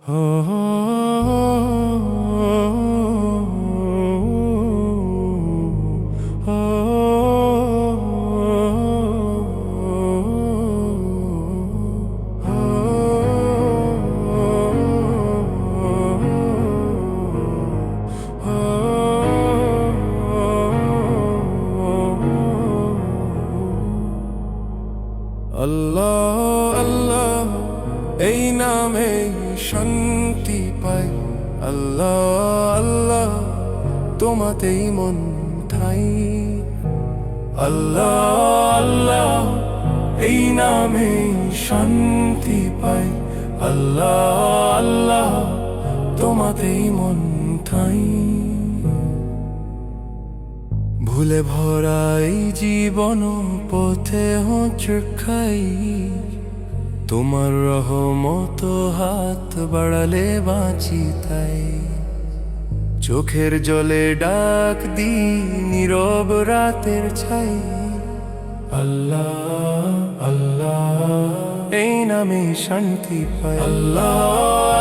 আল্লাহ আল্লাহ এই নামে শান্তি পাই। আল্লাহ আল্লাহ তোমাতেই মন ঠাই। আল্লাহ আল্লাহ এই নামে শান্তি পাই। আল্লাহ আল্লাহ তোমাতেই মন ঠাই। ভুলে ভরা এই জীবন পথে হোঁচট খাই। তোমার রহমত হাত বাড়ালে বাঁচি তাই। চোখের জলে ডাক দি নীরব রাতের ছাই। আল্লাহ আল্লাহ এই নামে শান্তি পাই। আল্লাহ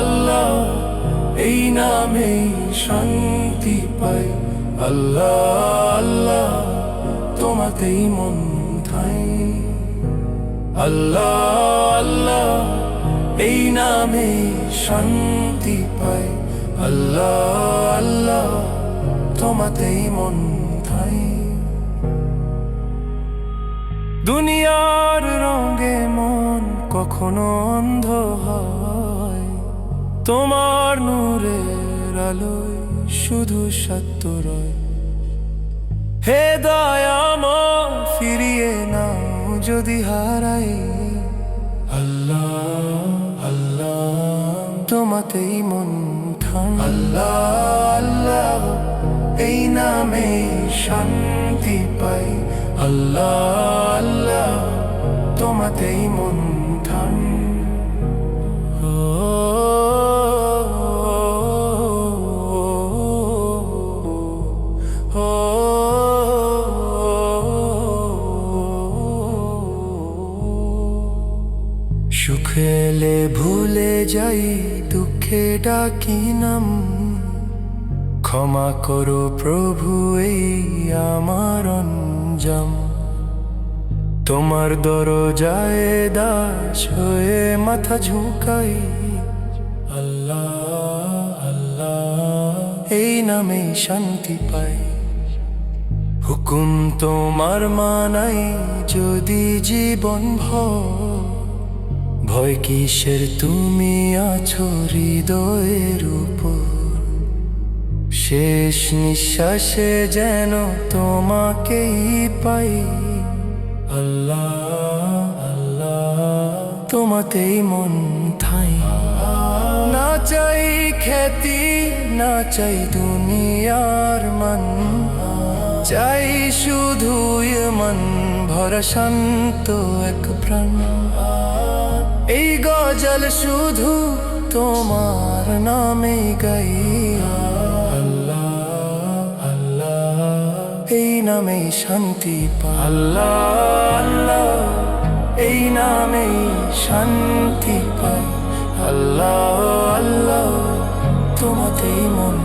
আল্লাহ এই নামে শান্তি পাই। আল্লাহ আল্লাহ তোমাতেই মন ঠাই। আল্লাহ আল্লাহ এই নামে শান্তি পাই। আল্লাহ আল্লাহ তোমাতেই মন ঠাই। দুনিয়ার রঙে মন কখনো অন্ধ হয়, তোমার নূরের আলোয় শুধু সত্য রয়। হে দয়াময় ফিরিয়ে নাও যদি হারাই। আল্লাহ আল্লাহ তোমাতেই মন ঠাই। আল্লাহ আল্লাহ এই নামে শান্তি পাই। আল্লাহ আল্লাহ তোমাতেই মন ঠাই। সুখে এলে ভুলে যাই, দুঃখে ডাকি নাম। ক্ষমা করো প্রভু এই আমার অঞ্জাম। তোমার দরজায় দাস হয়ে মাথা ঝুঁকাই। আল্লাহ আল্লাহ এই নামে শান্তি পাই। হুকুম তোমার মানাই যদি জীবন ভয় কিসের, তুমি আছো হৃদয়ের উপর। শেষ নিঃশ্বাসে যেন তোমাকেই পাই। আল্লাহ আল্লাহ তোমাতেই মন ঠাই। না চাই খ্যাতি না চাই দুনিয়ার মান, চাই শুধু মন ভরা শান্ত এক প্রাণ। এই গজল শুধু তোমার নামে গাই। আল্লাহ আল্লাহ এই নামে শান্তি পাই। আল্লাহ আল্লাহ এই নামে শান্তি পাই। আল্লাহ আল্লাহ তোমাতেই মন